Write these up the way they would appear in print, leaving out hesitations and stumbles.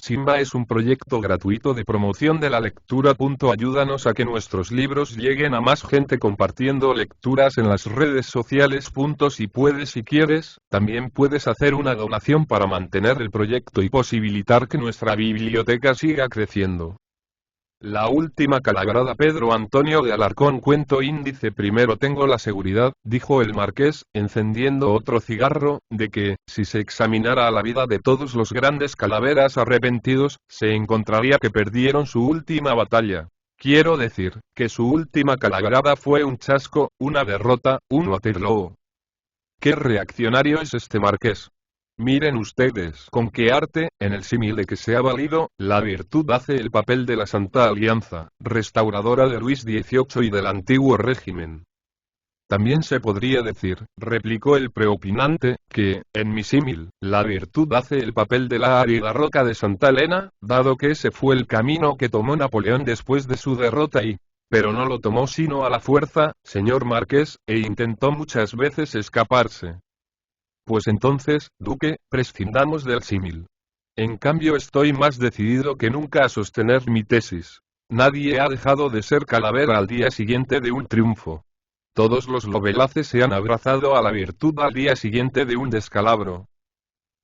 Simba es un proyecto gratuito de promoción de la lectura. Ayúdanos a que nuestros libros lleguen a más gente compartiendo lecturas en las redes sociales. Si puedes y quieres, también puedes hacer una donación para mantener el proyecto y posibilitar que nuestra biblioteca siga creciendo. La última calaverada. Pedro Antonio de Alarcón. Cuento índice. Primero tengo la seguridad, dijo el marqués, encendiendo otro cigarro, de que, si se examinara a la vida de todos los grandes calaveras arrepentidos, se encontraría que perdieron su última batalla. Quiero decir, que su última calaverada fue un chasco, una derrota, un Waterloo. ¿Qué reaccionario es este marqués? Miren ustedes con qué arte, en el símil de que se ha valido, la virtud hace el papel de la Santa Alianza, restauradora de Luis XVIII y del antiguo régimen. También se podría decir, replicó el preopinante, que, en mi símil, la virtud hace el papel de la árida roca de Santa Elena, dado que ese fue el camino que tomó Napoleón después de su derrota pero no lo tomó sino a la fuerza, señor marqués, e intentó muchas veces escaparse. Pues entonces, duque, prescindamos del símil. En cambio estoy más decidido que nunca a sostener mi tesis. Nadie ha dejado de ser calavera al día siguiente de un triunfo. Todos los Lovelaces se han abrazado a la virtud al día siguiente de un descalabro.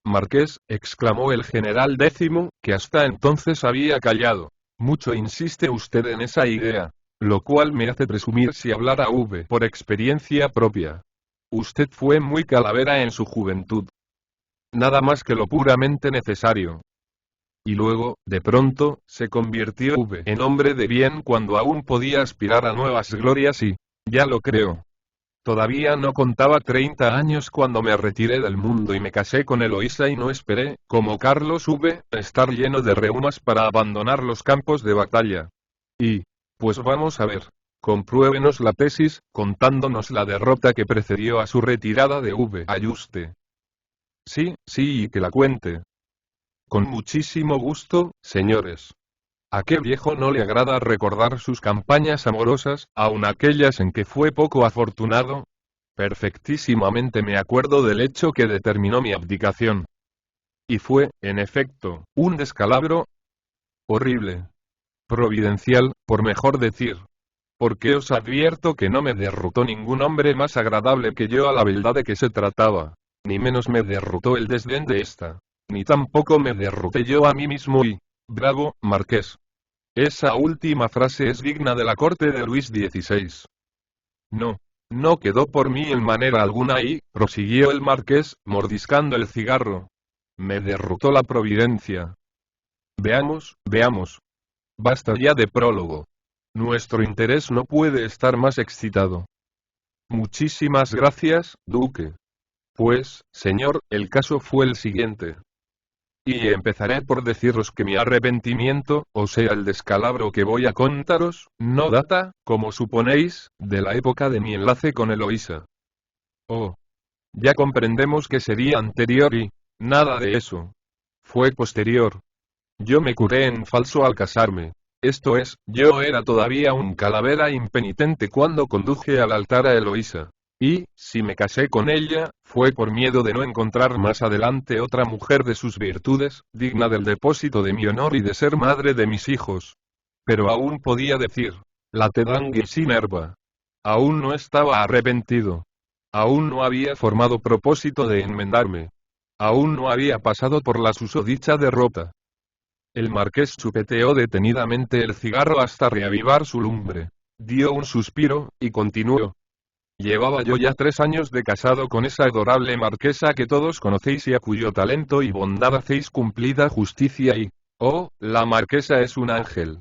Marqués, exclamó el general décimo, que hasta entonces había callado. Mucho insiste usted en esa idea, lo cual me hace presumir si hablara por experiencia propia. Usted fue muy calavera en su juventud. Nada más que lo puramente necesario. Y luego, de pronto, se convirtió en hombre de bien cuando aún podía aspirar a nuevas glorias y, ya lo creo. Todavía no contaba 30 años cuando me retiré del mundo y me casé con Eloísa y no esperé, como Carlos estar lleno de reumas para abandonar los campos de batalla. Y, pues vamos a ver. Compruébenos la tesis, contándonos la derrota que precedió a su retirada de Ayuste. Sí, y que la cuente. Con muchísimo gusto, señores. ¿A qué viejo no le agrada recordar sus campañas amorosas, aun aquellas en que fue poco afortunado? Perfectísimamente me acuerdo del hecho que determinó mi abdicación. Y fue, en efecto, un descalabro horrible. Providencial, por mejor decir. Porque os advierto que no me derrotó ningún hombre más agradable que yo a la verdad de que se trataba. Ni menos me derrotó el desdén de esta. Ni tampoco me derroté yo a mí mismo y... Bravo, marqués. Esa última frase es digna de la corte de Luis XVI. No quedó por mí en manera alguna y, prosiguió el marqués, mordiscando el cigarro. Me derrotó la providencia. Veamos. Basta ya de prólogo. Nuestro interés no puede estar más excitado. Muchísimas gracias, duque. Pues, señor, el caso fue el siguiente. Y empezaré por deciros que mi arrepentimiento, o sea el descalabro que voy a contaros, no data, como suponéis, de la época de mi enlace con Eloísa. Oh. Ya comprendemos que sería anterior y... nada de eso. Fue posterior. Yo me curé en falso al casarme. Esto es, yo era todavía un calavera impenitente cuando conduje al altar a Eloísa. Y, si me casé con ella, fue por miedo de no encontrar más adelante otra mujer de sus virtudes, digna del depósito de mi honor y de ser madre de mis hijos. Pero aún podía decir, la tedangue sin herba. Aún no estaba arrepentido. Aún no había formado propósito de enmendarme. Aún no había pasado por la susodicha derrota. El marqués chupeteó detenidamente el cigarro hasta reavivar su lumbre. Dio un suspiro, y continuó. Llevaba yo ya 3 años de casado con esa adorable marquesa que todos conocéis y a cuyo talento y bondad hacéis cumplida justicia y... oh, la marquesa es un ángel.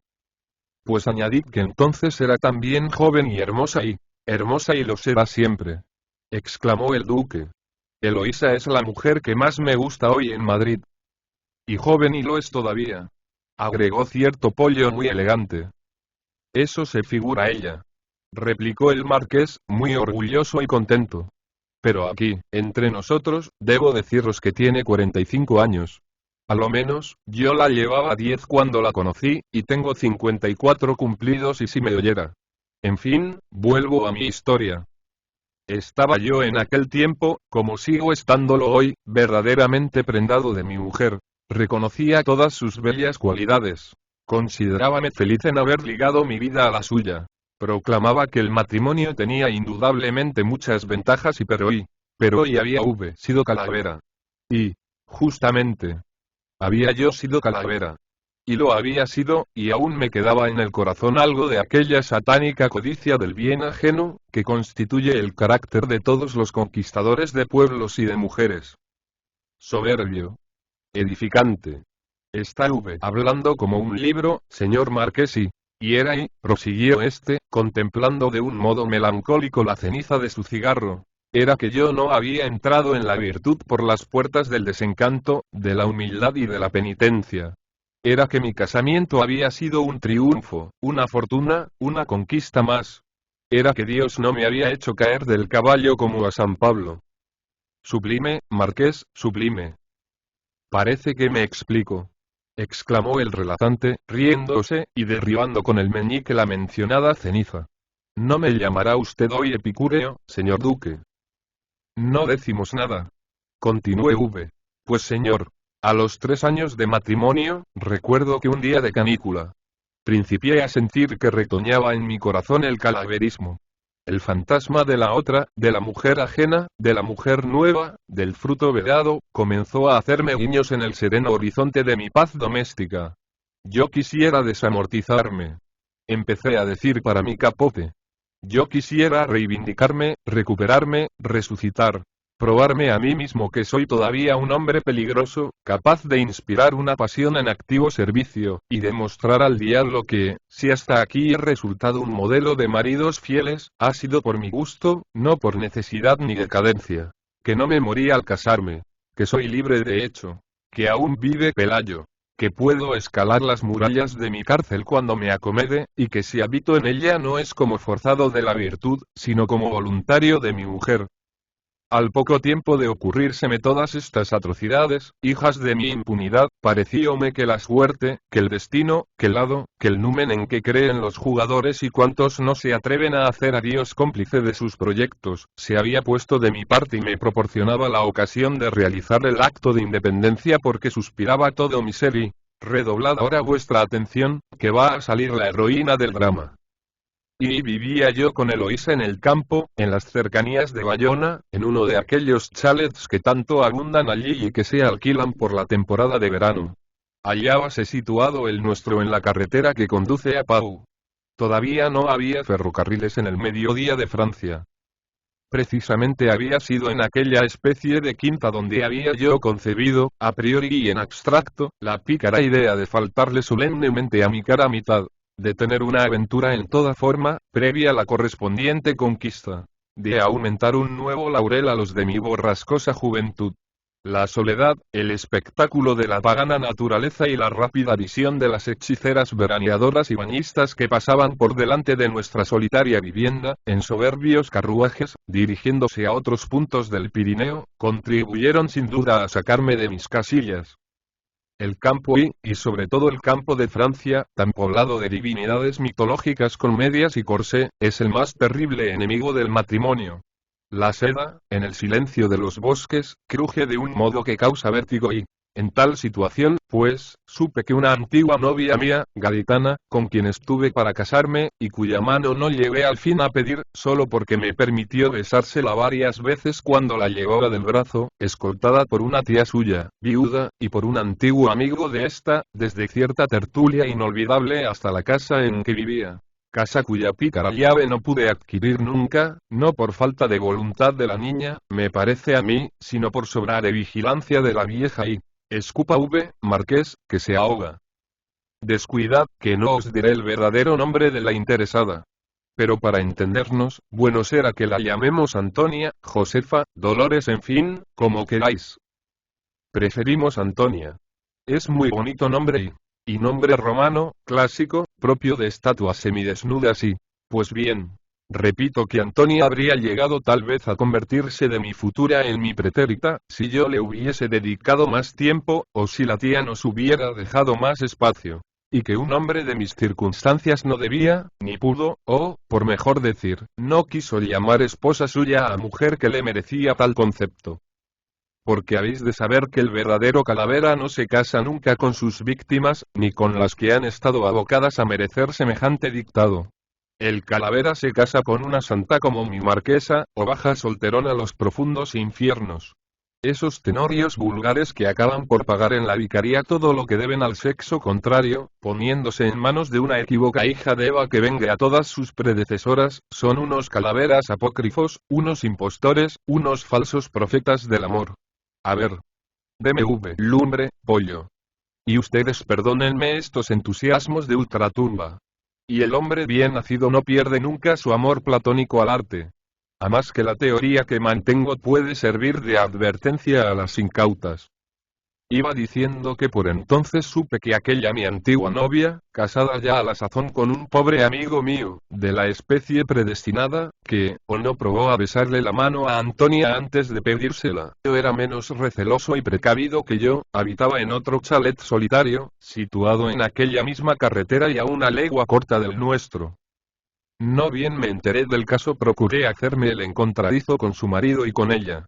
Pues añadid que entonces era también joven y hermosa y lo será siempre. Exclamó el duque. Eloísa es la mujer que más me gusta hoy en Madrid. Y joven y lo es todavía. Agregó cierto pollo muy elegante. Eso se figura ella. Replicó el marqués, muy orgulloso y contento. Pero aquí, entre nosotros, debo deciros que tiene 45 años. A lo menos, yo la llevaba 10 cuando la conocí, y tengo 54 cumplidos y si me oyera. En fin, vuelvo a mi historia. Estaba yo en aquel tiempo, como sigo estándolo hoy, verdaderamente prendado de mi mujer. Reconocía todas sus bellas cualidades. Considerábame feliz en haber ligado mi vida a la suya. Proclamaba que el matrimonio tenía indudablemente muchas ventajas pero hoy había sido Calavera. Y, justamente, había yo sido Calavera. Y lo había sido, y aún me quedaba en el corazón algo de aquella satánica codicia del bien ajeno, que constituye el carácter de todos los conquistadores de pueblos y de mujeres. Soberbio. Edificante. Está hablando como un libro, señor Marqués y era prosiguió este, contemplando de un modo melancólico la ceniza de su cigarro. Era que yo no había entrado en la virtud por las puertas del desencanto, de la humildad y de la penitencia. Era que mi casamiento había sido un triunfo, una fortuna, una conquista más. Era que Dios no me había hecho caer del caballo como a San Pablo. Sublime, Marqués, sublime. Parece que me explico, exclamó el relatante, riéndose, y derribando con el meñique la mencionada ceniza. No me llamará usted hoy epicúreo, señor duque. No decimos nada. Continué Pues señor, a los 3 años de matrimonio, recuerdo que un día de canícula, principié a sentir que retoñaba en mi corazón el calaverismo. El fantasma de la otra, de la mujer ajena, de la mujer nueva, del fruto vedado, comenzó a hacerme guiños en el sereno horizonte de mi paz doméstica. Yo quisiera desamortizarme. Empecé a decir para mi capote. Yo quisiera reivindicarme, recuperarme, resucitar. Probarme a mí mismo que soy todavía un hombre peligroso, capaz de inspirar una pasión en activo servicio, y demostrar al diablo que, si hasta aquí he resultado un modelo de maridos fieles, ha sido por mi gusto, no por necesidad ni decadencia. Que no me morí al casarme. Que soy libre de hecho. Que aún vive Pelayo. Que puedo escalar las murallas de mi cárcel cuando me acomede, y que si habito en ella no es como forzado de la virtud, sino como voluntario de mi mujer. Al poco tiempo de ocurrírseme todas estas atrocidades, hijas de mi impunidad, parecióme que la suerte, que el destino, que el hado, que el numen en que creen los jugadores y cuantos no se atreven a hacer a Dios cómplice de sus proyectos, se había puesto de mi parte y me proporcionaba la ocasión de realizar el acto de independencia porque suspiraba todo mi ser y, redoblad ahora vuestra atención, que va a salir la heroína del drama. Y vivía yo con Eloísa en el campo, en las cercanías de Bayona, en uno de aquellos chalets que tanto abundan allí y que se alquilan por la temporada de verano. Hallábase situado el nuestro en la carretera que conduce a Pau. Todavía no había ferrocarriles en el mediodía de Francia. Precisamente había sido en aquella especie de quinta donde había yo concebido, a priori y en abstracto, la pícara idea de faltarle solemnemente a mi cara mitad. De tener una aventura en toda forma, previa a la correspondiente conquista. De aumentar un nuevo laurel a los de mi borrascosa juventud. La soledad, el espectáculo de la pagana naturaleza y la rápida visión de las hechiceras veraneadoras y bañistas que pasaban por delante de nuestra solitaria vivienda, en soberbios carruajes, dirigiéndose a otros puntos del Pirineo, contribuyeron sin duda a sacarme de mis casillas. El campo y sobre todo el campo de Francia, tan poblado de divinidades mitológicas con medias y corsé, es el más terrible enemigo del matrimonio. La seda, en el silencio de los bosques, cruje de un modo que causa vértigo y, en tal situación, pues, supe que una antigua novia mía, gaditana, con quien estuve para casarme, y cuya mano no llegué al fin a pedir, solo porque me permitió besársela varias veces cuando la llevaba del brazo, escoltada por una tía suya, viuda, y por un antiguo amigo de esta, desde cierta tertulia inolvidable hasta la casa en que vivía. Casa cuya pícara llave no pude adquirir nunca, no por falta de voluntad de la niña, me parece a mí, sino por sobrare vigilancia de la vieja y... Escupa Marqués, que se ahoga. Descuidad, que no os diré el verdadero nombre de la interesada. Pero para entendernos, bueno será que la llamemos Antonia, Josefa, Dolores, en fin, como queráis. Preferimos Antonia. Es muy bonito nombre y nombre romano, clásico, propio de estatuas semidesnudas y, pues bien, repito que Antonia habría llegado tal vez a convertirse de mi futura en mi pretérita, si yo le hubiese dedicado más tiempo, o si la tía nos hubiera dejado más espacio. Y que un hombre de mis circunstancias no debía, ni pudo, o, por mejor decir, no quiso llamar esposa suya a mujer que le merecía tal concepto. Porque habéis de saber que el verdadero calavera no se casa nunca con sus víctimas, ni con las que han estado abocadas a merecer semejante dictado. El calavera se casa con una santa como mi marquesa, o baja solterón a los profundos infiernos. Esos tenorios vulgares que acaban por pagar en la vicaría todo lo que deben al sexo contrario, poniéndose en manos de una equívoca hija de Eva que vengue a todas sus predecesoras, son unos calaveras apócrifos, unos impostores, unos falsos profetas del amor. A ver. DMV, lumbre, pollo. Y ustedes perdónenme estos entusiasmos de ultratumba. Y el hombre bien nacido no pierde nunca su amor platónico al arte. A más que la teoría que mantengo puede servir de advertencia a las incautas. Iba diciendo que por entonces supe que aquella mi antigua novia, casada ya a la sazón con un pobre amigo mío, de la especie predestinada, que, o no probó a besarle la mano a Antonia antes de pedírsela, yo era menos receloso y precavido que yo, habitaba en otro chalet solitario, situado en aquella misma carretera y a una legua corta del nuestro. No bien me enteré del caso procuré hacerme el encontradizo con su marido y con ella.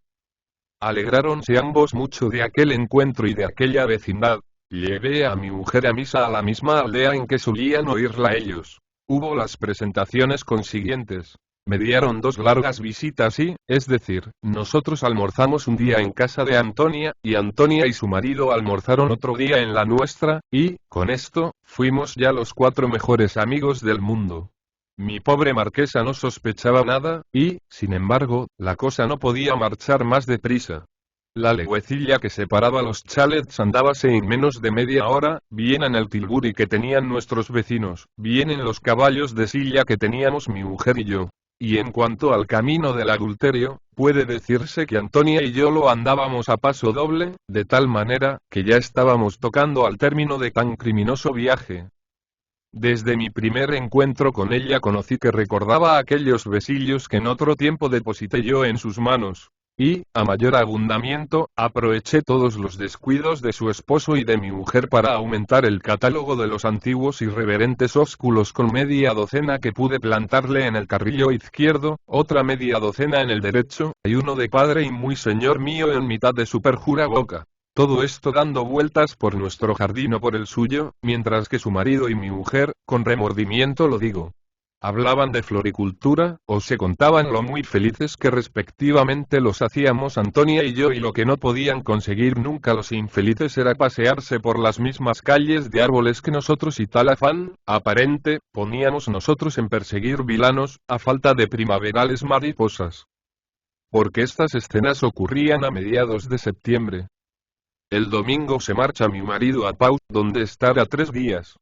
Alegráronse ambos mucho de aquel encuentro y de aquella vecindad. Llevé a mi mujer a misa a la misma aldea en que solían oírla ellos. Hubo las presentaciones consiguientes. Me dieron 2 largas visitas y, es decir, nosotros almorzamos un día en casa de Antonia, y Antonia y su marido almorzaron otro día en la nuestra, y, con esto, fuimos ya los 4 mejores amigos del mundo. Mi pobre marquesa no sospechaba nada, y, sin embargo, la cosa no podía marchar más deprisa. La legüecilla que separaba los chalets andábase en menos de media hora, bien en el tilburi que tenían nuestros vecinos, bien en los caballos de silla que teníamos mi mujer y yo. Y en cuanto al camino del adulterio, puede decirse que Antonia y yo lo andábamos a paso doble, de tal manera, que ya estábamos tocando al término de tan criminoso viaje. Desde mi primer encuentro con ella conocí que recordaba aquellos besillos que en otro tiempo deposité yo en sus manos. Y, a mayor abundamiento, aproveché todos los descuidos de su esposo y de mi mujer para aumentar el catálogo de los antiguos y reverentes ósculos con media docena que pude plantarle en el carrillo izquierdo, otra media docena en el derecho, y uno de padre y muy señor mío en mitad de su perjura boca. Todo esto dando vueltas por nuestro jardín o por el suyo, mientras que su marido y mi mujer, con remordimiento lo digo, hablaban de floricultura, o se contaban lo muy felices que respectivamente los hacíamos Antonia y yo, y lo que no podían conseguir nunca los infelices era pasearse por las mismas calles de árboles que nosotros, y tal afán, aparente, poníamos nosotros en perseguir vilanos, a falta de primaverales mariposas. Porque estas escenas ocurrían a mediados de septiembre. El domingo se marcha mi marido a Pau, donde estará 3 días.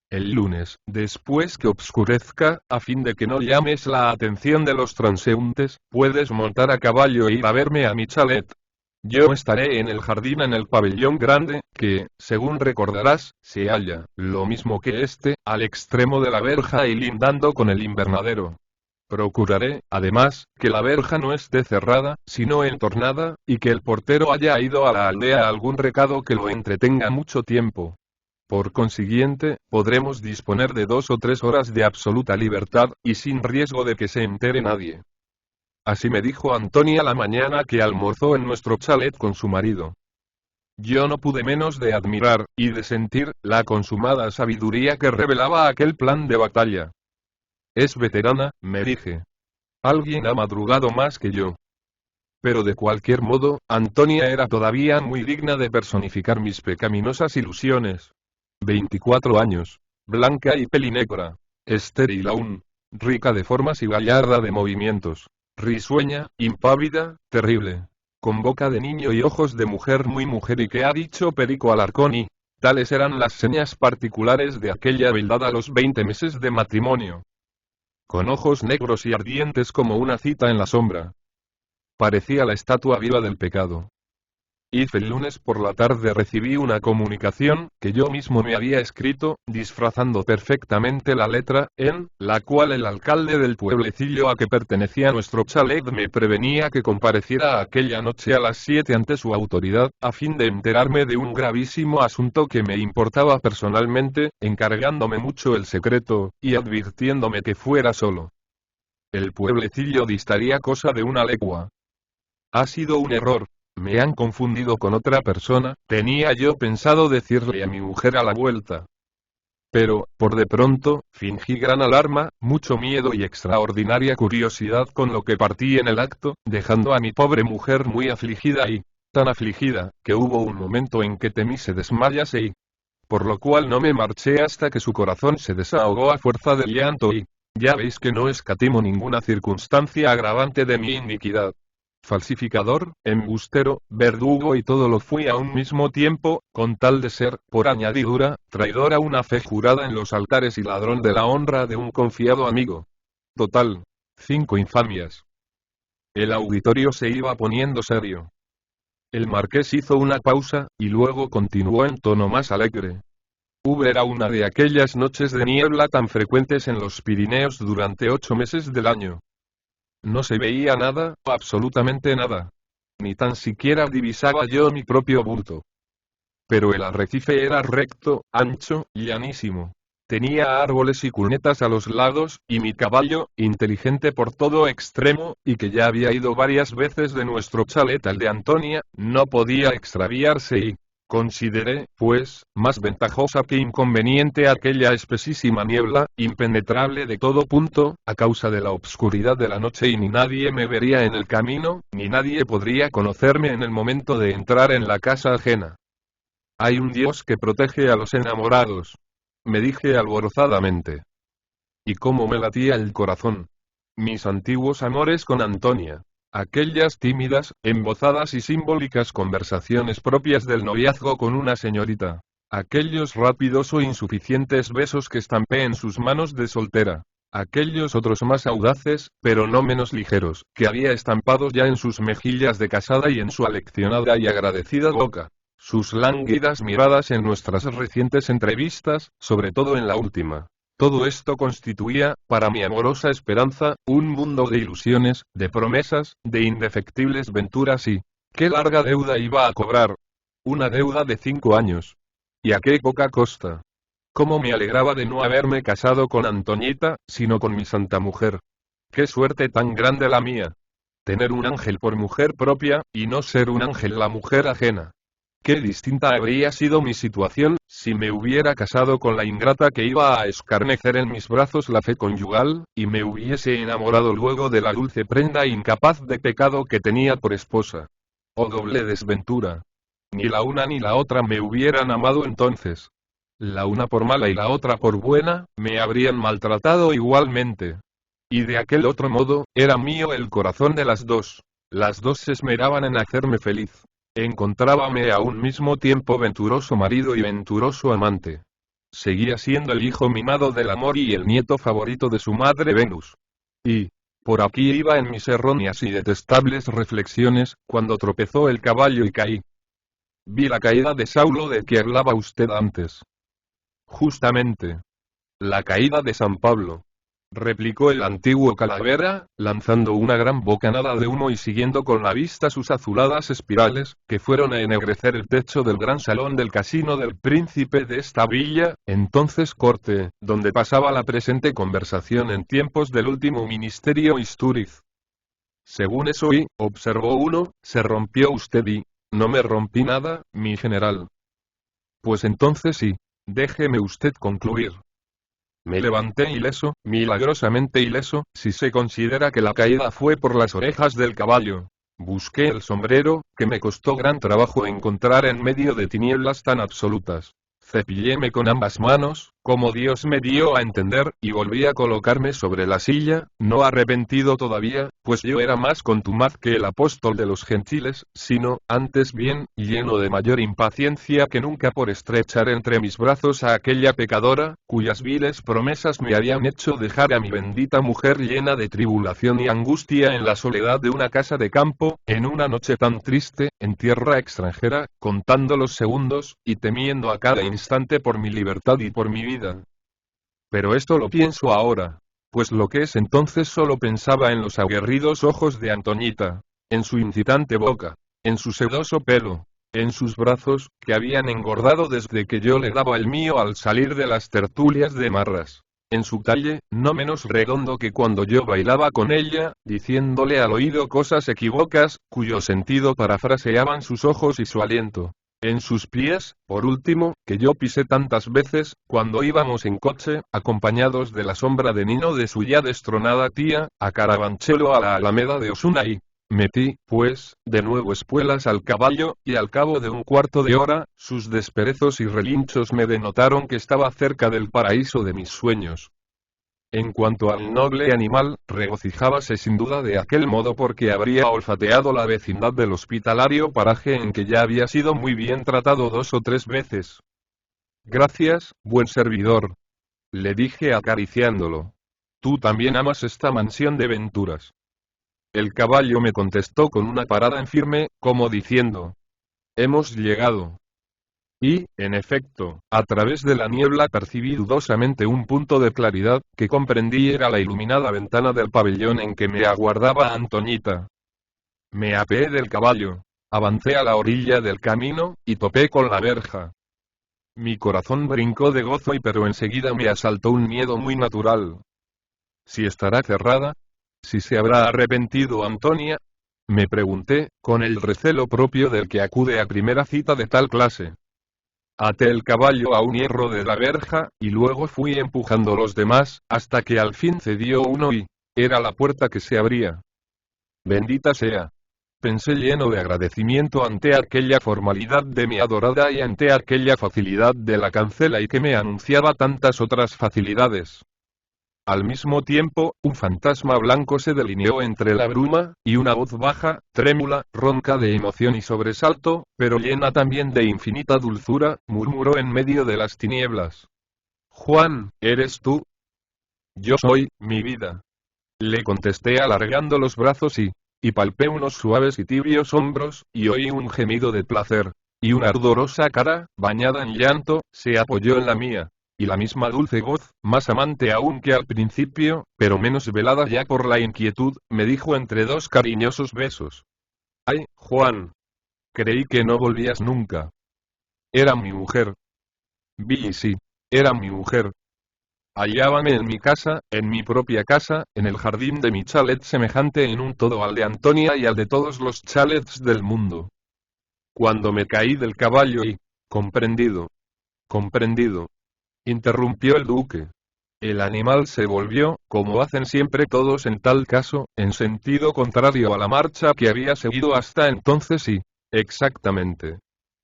El lunes, después que obscurezca, a fin de que no llames la atención de los transeúntes, puedes montar a caballo e ir a verme a mi chalet. Yo estaré en el jardín en el pabellón grande, que, según recordarás, se halla, lo mismo que este, al extremo de la verja y lindando con el invernadero. Procuraré, además, que la verja no esté cerrada, sino entornada, y que el portero haya ido a la aldea a algún recado que lo entretenga mucho tiempo. Por consiguiente, podremos disponer de 2 o 3 horas de absoluta libertad, y sin riesgo de que se entere nadie. Así me dijo Antonia la mañana que almorzó en nuestro chalet con su marido. Yo no pude menos de admirar, y de sentir, la consumada sabiduría que revelaba aquel plan de batalla. Es veterana, me dije. Alguien ha madrugado más que yo. Pero de cualquier modo, Antonia era todavía muy digna de personificar mis pecaminosas ilusiones. 24 años. Blanca y pelinegra. Estéril aún. Rica de formas y gallarda de movimientos. Risueña, impávida, terrible. Con boca de niño y ojos de mujer muy mujer, y que ha dicho Perico Alarcón, y tales eran las señas particulares de aquella beldad a los 20 meses de matrimonio. Con ojos negros y ardientes como una cita en la sombra. Parecía la estatua viva del pecado. Y el lunes por la tarde recibí una comunicación, que yo mismo me había escrito, disfrazando perfectamente la letra, en la cual el alcalde del pueblecillo a que pertenecía nuestro chalet me prevenía que compareciera aquella noche a las 7 ante su autoridad, a fin de enterarme de un gravísimo asunto que me importaba personalmente, encargándome mucho el secreto, y advirtiéndome que fuera solo. El pueblecillo distaría cosa de una legua. Ha sido un error, Me han confundido con otra persona, tenía yo pensado decirle a mi mujer a la vuelta. Pero, por de pronto, fingí gran alarma, mucho miedo y extraordinaria curiosidad con lo que partí en el acto, dejando a mi pobre mujer muy afligida y tan afligida, que hubo un momento en que temí se desmayase y por lo cual no me marché hasta que su corazón se desahogó a fuerza de llanto y ya veis que no escatimo ninguna circunstancia agravante de mi iniquidad. Falsificador, embustero, verdugo y todo lo fui a un mismo tiempo, con tal de ser, por añadidura, traidor a una fe jurada en los altares y ladrón de la honra de un confiado amigo. Total. 5 infamias. El auditorio se iba poniendo serio. El marqués hizo una pausa, y luego continuó en tono más alegre. Era una de aquellas noches de niebla tan frecuentes en los Pirineos durante 8 meses del año. No se veía nada, absolutamente nada. Ni tan siquiera divisaba yo mi propio bulto. Pero el arrecife era recto, ancho, llanísimo. Tenía árboles y cunetas a los lados, y mi caballo, inteligente por todo extremo, y que ya había ido varias veces de nuestro chalet al de Antonia, no podía extraviarse y consideré, pues, más ventajosa que inconveniente aquella espesísima niebla, impenetrable de todo punto, a causa de la obscuridad de la noche y ni nadie me vería en el camino, ni nadie podría conocerme en el momento de entrar en la casa ajena. Hay un Dios que protege a los enamorados, me dije alborozadamente. Y cómo me latía el corazón. Mis antiguos amores con Antonia. Aquellas tímidas, embozadas y simbólicas conversaciones propias del noviazgo con una señorita. Aquellos rápidos o insuficientes besos que estampé en sus manos de soltera. Aquellos otros más audaces, pero no menos ligeros, que había estampado ya en sus mejillas de casada y en su aleccionada y agradecida boca. Sus lánguidas miradas en nuestras recientes entrevistas, sobre todo en la última. Todo esto constituía, para mi amorosa esperanza, un mundo de ilusiones, de promesas, de indefectibles venturas y qué larga deuda iba a cobrar. Una deuda de 5 años. Y a qué poca costa. Cómo me alegraba de no haberme casado con Antoñita, sino con mi santa mujer. Qué suerte tan grande la mía. Tener un ángel por mujer propia, y no ser un ángel la mujer ajena. Qué distinta habría sido mi situación, si me hubiera casado con la ingrata que iba a escarnecer en mis brazos la fe conyugal, y me hubiese enamorado luego de la dulce prenda incapaz de pecado que tenía por esposa. Oh doble desventura. Ni la una ni la otra me hubieran amado entonces. La una por mala y la otra por buena, me habrían maltratado igualmente. Y de aquel otro modo, era mío el corazón de las dos. Las dos se esmeraban en hacerme feliz. Encontrábame a un mismo tiempo venturoso marido y venturoso amante. Seguía siendo el hijo mimado del amor y el nieto favorito de su madre Venus. Y, por aquí iba en mis erróneas y detestables reflexiones, cuando tropezó el caballo y caí. Vi la caída de Saulo de que hablaba usted antes. Justamente. La caída de San Pablo. Replicó el antiguo calavera, lanzando una gran bocanada de humo y siguiendo con la vista sus azuladas espirales, que fueron a ennegrecer el techo del gran salón del casino del príncipe de esta villa, entonces corte, donde pasaba la presente conversación en tiempos del último ministerio Istúriz. Según eso oí, observó uno, se rompió usted y no me rompí nada, mi general. Pues entonces sí, déjeme usted concluir. Me levanté ileso, milagrosamente ileso, si se considera que la caída fue por las orejas del caballo. Busqué el sombrero, que me costó gran trabajo encontrar en medio de tinieblas tan absolutas. Cepilléme con ambas manos, como Dios me dio a entender, y volví a colocarme sobre la silla, no arrepentido todavía, pues yo era más contumaz que el apóstol de los gentiles, sino, antes bien, lleno de mayor impaciencia que nunca por estrechar entre mis brazos a aquella pecadora, cuyas viles promesas me habían hecho dejar a mi bendita mujer llena de tribulación y angustia en la soledad de una casa de campo, en una noche tan triste, en tierra extranjera, contando los segundos, y temiendo a cada instante por mi libertad y por mi vida. Pero esto lo pienso ahora. Pues lo que es entonces solo pensaba en los aguerridos ojos de Antoñita, en su incitante boca, en su sedoso pelo, en sus brazos, que habían engordado desde que yo le daba el mío al salir de las tertulias de Marras. en su talle, no menos redondo que cuando yo bailaba con ella, diciéndole al oído cosas equívocas, cuyo sentido parafraseaban sus ojos y su aliento. En sus pies, por último, que yo pisé tantas veces, cuando íbamos en coche, acompañados de la sombra de Nino de su ya destronada tía, a Carabanchelo a la Alameda de Osuna y metí, pues, de nuevo espuelas al caballo, y al cabo de un cuarto de hora, sus desperezos y relinchos me denotaron que estaba cerca del paraíso de mis sueños. En cuanto al noble animal, regocijábase sin duda de aquel modo porque habría olfateado la vecindad del hospitalario paraje en que ya había sido muy bien tratado 2 o 3 veces. Gracias, buen servidor, le dije acariciándolo. Tú también amas esta mansión de venturas. El caballo me contestó con una parada en firme, como diciendo: hemos llegado. Y, en efecto, a través de la niebla percibí dudosamente un punto de claridad, que comprendí era la iluminada ventana del pabellón en que me aguardaba Antoñita. Me apeé del caballo, avancé a la orilla del camino, y topé con la verja. Mi corazón brincó de gozo pero enseguida me asaltó un miedo muy natural. ¿Si estará cerrada? ¿Si se habrá arrepentido Antonia? Me pregunté, con el recelo propio del que acude a primera cita de tal clase. Até el caballo a un hierro de la verja, y luego fui empujando los demás, hasta que al fin cedió uno y era la puerta que se abría. Bendita sea. Pensé lleno de agradecimiento ante aquella formalidad de mi adorada y ante aquella facilidad de la cancela y que me anunciaba tantas otras facilidades. Al mismo tiempo, un fantasma blanco se delineó entre la bruma, y una voz baja, trémula, ronca de emoción y sobresalto, pero llena también de infinita dulzura, murmuró en medio de las tinieblas. Juan, ¿eres tú? Yo soy, mi vida. Le contesté alargando los brazos y palpé unos suaves y tibios hombros, y oí un gemido de placer, y una ardorosa cara, bañada en llanto, se apoyó en la mía. Y la misma dulce voz, más amante aún que al principio, pero menos velada ya por la inquietud, me dijo entre 2 cariñosos besos: ¡ay, Juan! Creí que no volvías nunca. Era mi mujer. Vi y sí, era mi mujer. Hallábame en mi casa, en mi propia casa, en el jardín de mi chalet semejante en un todo al de Antonia y al de todos los chalets del mundo. Cuando me caí del caballo y... comprendido. Interrumpió el duque. El animal se volvió, como hacen siempre todos en tal caso, en sentido contrario a la marcha que había seguido hasta entonces y, exactamente.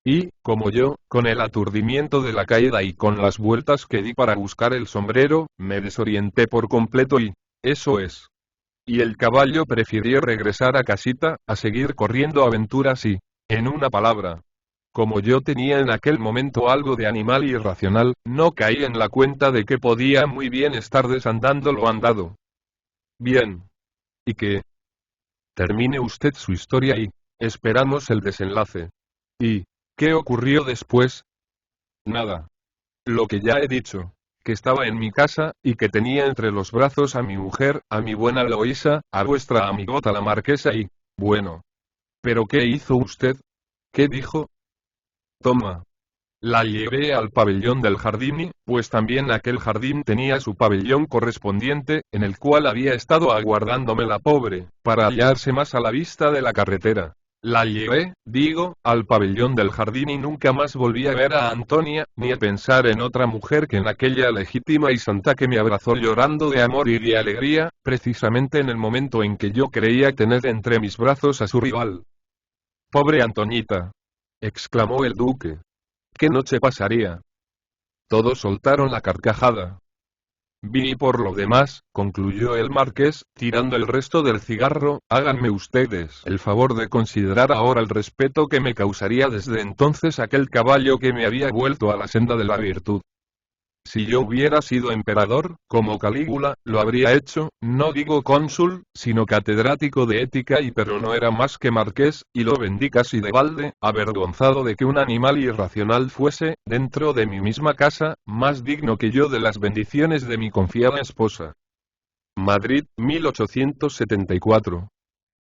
Y, como yo, con el aturdimiento de la caída y con las vueltas que di para buscar el sombrero, me desorienté por completo y, eso es. Y el caballo prefirió regresar a casita, a seguir corriendo aventuras y, en una palabra, como yo tenía en aquel momento algo de animal irracional, no caí en la cuenta de que podía muy bien estar desandando lo andado. Bien. ¿Y qué? Termine usted su historia y esperamos el desenlace. ¿Y qué ocurrió después? Nada. Lo que ya he dicho, que estaba en mi casa, y que tenía entre los brazos a mi mujer, a mi buena Loísa, a vuestra amigota la marquesa y, bueno. ¿Pero qué hizo usted? ¿Qué dijo? Toma. La llevé al pabellón del jardín y, pues también aquel jardín tenía su pabellón correspondiente, en el cual había estado aguardándome la pobre, para hallarse más a la vista de la carretera. La llevé, digo, al pabellón del jardín y nunca más volví a ver a Antonia, ni a pensar en otra mujer que en aquella legítima y santa que me abrazó llorando de amor y de alegría, precisamente en el momento en que yo creía tener entre mis brazos a su rival. Pobre Antoñita, exclamó el duque. ¿Qué noche pasaría? Todos soltaron la carcajada. Vi por lo demás, concluyó el marqués, tirando el resto del cigarro, háganme ustedes el favor de considerar ahora el respeto que me causaría desde entonces aquel caballo que me había vuelto a la senda de la virtud. Si yo hubiera sido emperador, como Calígula, lo habría hecho, no digo cónsul, sino catedrático de ética pero no era más que marqués, y lo vendí casi de balde, avergonzado de que un animal irracional fuese, dentro de mi misma casa, más digno que yo de las bendiciones de mi confiada esposa. Madrid, 1874.